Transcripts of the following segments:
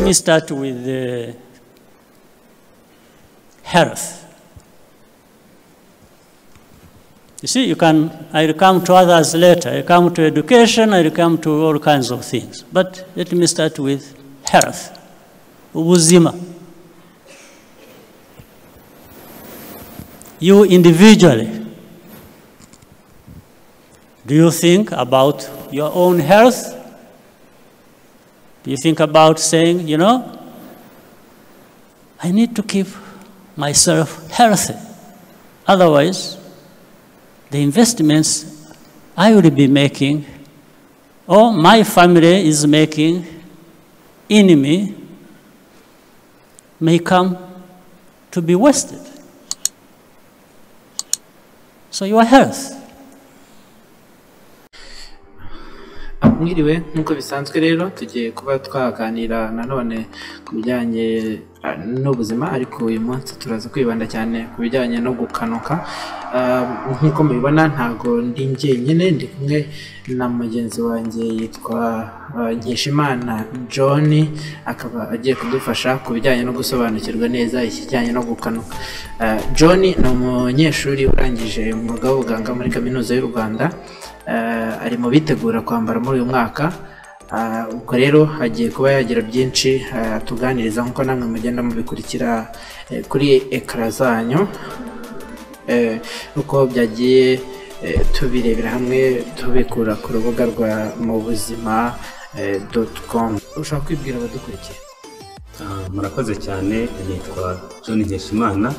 me start with health. You see, I'll come to others later. I'll come to education, I'll come to all kinds of things. But let me start with health. Ubuzima. You individually, do you think about your own health? Do you think about saying, I need to keep myself healthy. Otherwise, the investments I will be making, or my family is making, enemy, may come to be wasted. So your health. Mwiriwe nkuko bisanzwe rero tugiye kuba twaganira nanone ku bijyanye n'ubuzima, ariko uyu munsi turaza kwibanda cyane ku bijyanye no gukanuka. Nkuko mubibona ntago ndi njyenyine, ndi kumwe na mugenzi wanjye yitwa Nkeshimana John, akaba agiye kudufasha ku bijyanye no gusobanukirwa neza ikijyanye no gukanuka. John ni umunyeshuri urangije umwuga w'ubuganga muri kaminuza y'u Rwanda, ari mu bitegura kwambara muri uyu mwaka. Ubwo rero hagiye kuba yagira byinshi tuganiriza nkuko namwe mugenda mubikurikira kuri ekara zanyu, uko byagiye tubirebera hamwe tubikura ku rubuga rwa mubuzima.com. ushaka kwibwira abadukurikiye? Murakoze cyane, nitwa John Nkeshimana.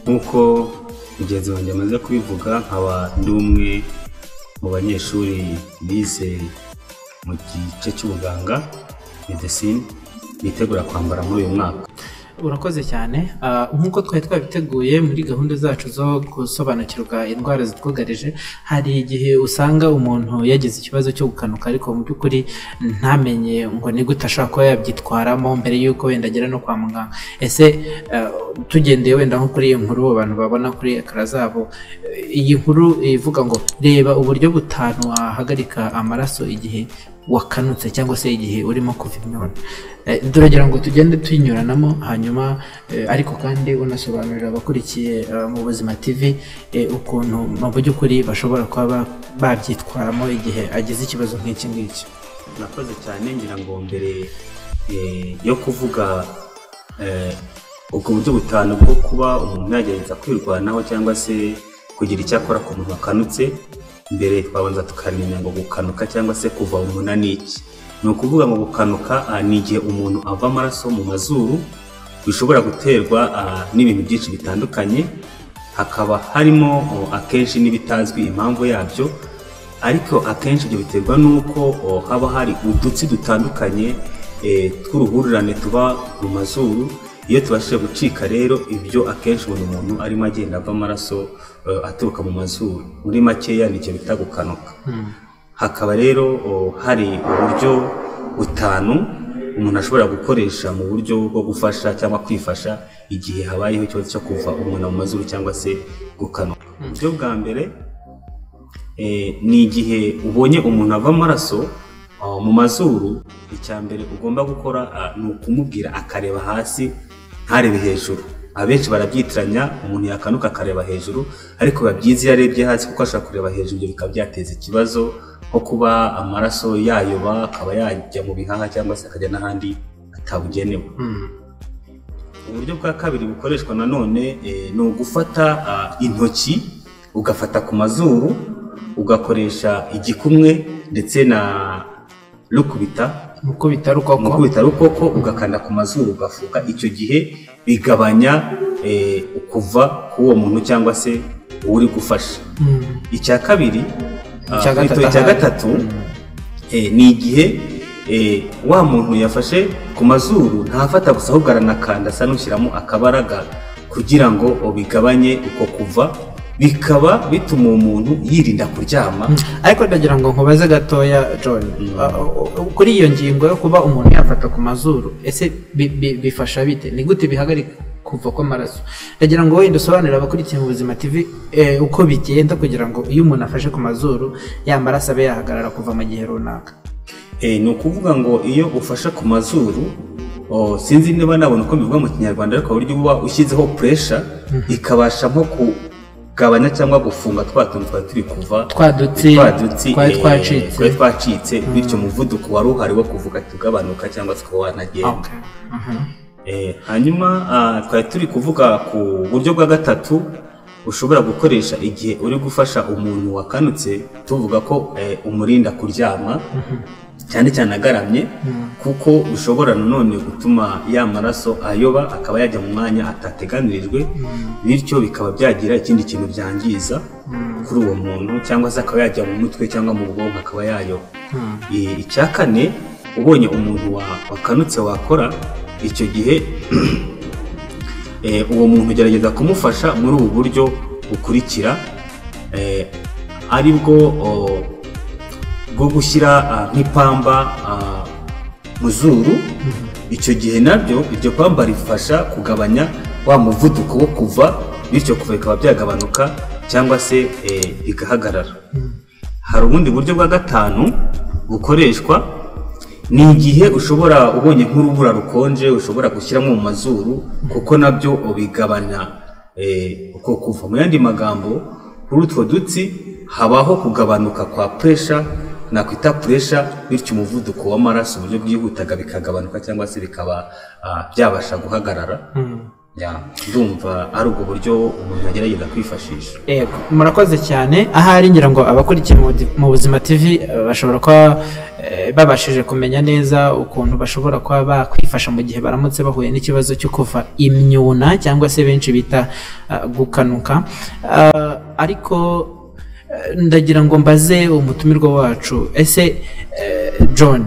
Nkuko mugenzi wanjye amaze kubivuga, nkaba ndi umwe mu banyeshuri bize mu gice cy'ubuganga medicine, bitegura kwambara muri uyu mwaka. Urakoze cyane. Nkuko twari twabiteguye muri gahunda zacu zo gusobanukirwa indwara zitwugarije, hari igihe usanga umuntu yagize ikibazo cyo gukanuka ariko mu by'ukuri ntamenye ngo ni gute ashobora kuba yabyitwaramo mbere y'uko wenda agera no kwa muganga. Ese tugendeye wenda nko kuri iyi nkuru abantu babona kuri ekara zabo, iyi nkuru ivuga ngo reba uburyo butanu wahagarika amaraso igihe wakanutse cyangwa se igihe urimo kuva imyuna. Turagira ngo tugende tunyuranamo hanyuma, ariko kandi unasobanurira abakurikiye mu Buzima TV ukuntu mu by'ukuri bashobora kuba babyitwaramo igihe agize ikibazo nk'iki ngiki. Nakoze cyane, ngira ngo mbere yo kuvuga ubwo buryo butanu bwo kuba umuntu yagerageza kwirwanaho cyangwa se kugira icyo akora ku muntu wakanutse, mbere twabanza tukamenya ngo gukanuka cyangwa se kuva umuna ni iki. Ni ukuvuga ngo gukanuka ni igihe umuntu ava amaraso mu mazuru, bishobora guterwa n'ibintu byinshi bitandukanye, hakaba harimo akenshi n'ibitazwi impamvu yabyo, ariko akenshi ibyo biterwa n'uko haba hari udutsi dutandukanye tw'uruhurirane tuba mu mazuru. Iyo tubashije gucika rero, ibyo akenshi umuntu arimo agenda ava amaraso aturuka mu mazuru, muri makeya nicyo bita gukanuka. Hakaba rero hari uburyo butanu umuntu ashobora gukoresha mu buryo bwo gufasha cyangwa kwifasha igihe habayeho ikibazo cyo kuva umuntu mu mazuru cyangwa se gukanuka. Uburyo bwa mbere ni igihe ubonye umuntu ava amaraso mu mazuru, icya mbere ugomba gukora ni ukumubwira akareba hasi ntarebe hejuru. Abenshi barabyitiranya, umuntu yakanuka akareba hejuru, ariko biba byiza iyo arebye hasi kuko ashaka kureba hejuru, ibyo bikaba byateza ikibazo nko kuba amaraso yayoba akaba yajya mu bihaha cyangwa se akajya n'ahandi atabugenewe. Uburyo bwa kabiri bukoreshwa nanone ni ugufata intoki ugafata ku mazuru, ugakoresha igikumwe ndetse na mukubita rukoko ugakanda ku mazuru ugafuka. Icyo gihe bigabanya ukuva k'uwo muntu cyangwa se uri gufasha. Icya gatatu ni igihe wa muntu yafashe ku mazuru ntafata gusa ahubwo aranakanda asa n'ushyiramo akabaraga kugira ngo bigabanye uko kuva, bikaba bituma umuntu yirinda kuryama. Ariko ndagira ngo nkubaze gatoya John, kuri iyo ngingo yo kuba umuntu yafata ku mazuru, ese bifasha bite? Ni gute bihagarika kuva kw'amaraso? Ndagira ngo wenda usobanurire abakurikiye mu Buzima TV uko bigenda kugira ngo iyo umuntu afashe ku mazuru ya maraso abe yahagarara kuva mu gihe runaka. Ni ukuvuga ngo iyo ufashe ku mazuru sinzi niba nabona uko bivuga mu Kinyarwanda ariko uburyo uba ushyizeho pressure ikabasha nko kugabanya cyangwa gufunga twatuntu turi kuva twadutsi twacitse bityo umuvuduko wari uhari wo kuvuga tugabanuka cyangwa se wanagenda. Hanyuma twari turi kuvuga ku buryo bwa gatatu ushobora gukoresha igihe uri gufasha umuntu wakanutse, tuvuga ko umurinda kuryama cyane cyane agaramye, kuko ushobora nanone gutuma ya maraso ayoba akaba yajya mu mwanya atateganirijwe, bityo bikaba byagira ikindi kintu byangiza kuri uwo muntu, cyangwa se akaba yajya mu mutwe cyangwa mu bwonko akaba yayoba. Icya kane, ubonye umuntu wakanutse wakora icyo gihe uwo muntu ugerageza kumufasha muri ubu buryo bukurikira, ari bwo gushyira nk'ipamba mu zuru. Icyo gihe nabyo iryo pamba rifasha kugabanya wa muvuduko wo kuva, bityo kuva bikaba byagabanuka cyangwa se bigahagarara. Hari ubundi buryo bwa gatanu bukoreshwa, ni igihe ushobora ubonye nk'urubura rukonje ushobora gushyiramo mu mazuru, kuko nabyo bigabanya uko kuva. Mu yandi magambo, kuri utwo dutsi habaho kugabanuka kwa pressure, nakwita pressure, bityo umuvuduko w'amaraso uburyo bwihutaga bikagabanuka cyangwa se bikaba byabasha guhagarara. Ndumva ari ubwo buryo umuntu agerageza kwifashisha. Murakoze cyane. Ahari ngira ngo abakurikiye mu Buzima TV bashobora kuba babashije kumenya neza ukuntu bashobora kuba bakwifasha mu gihe baramutse bahuye n'ikibazo cyo kuva imyuna cyangwa se benshi bita gukanuka. Ariko ndagira ngo mbaze umutumirwa wacu, ese John,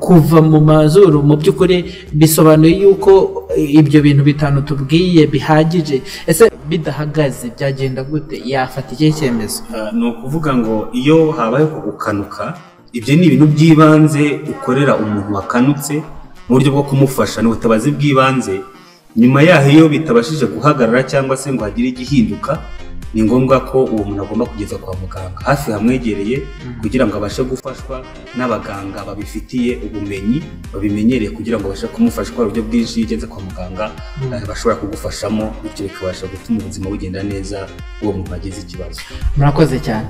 kuva mu mazuru mu by'ukuri bisobanuye yuko ibyo bintu bitanu tubwiye bihagije? Ese bidahagaze byagenda gute? Yafata ikihe cyemezo? Ni ukuvuga ngo iyo habaye kugukanuka, ibyo ni ibintu by'ibanze ukorera umuntu wakanutse mu buryo bwo kumufasha, ni ubutabazi bw'ibanze. Nyuma yaho iyo bitabashije guhagarara cyangwa se ngo hagire igihinduka, ni ngombwa ko uwo muntu agomba kugeza kwa muganga hafi hamwegereye, kugira ngo abashe gufashwa n'abaganga babifitiye ubumenyi, babimenyereye, kugira ngo abashe kumufasha kwa buryo bwinshi. Igeze kwa muganga bashobora kugufashamo, bityo bikabasha gutuma ubuzima bugenda neza uwo muntu agize ikibazo. Murakoze cyane.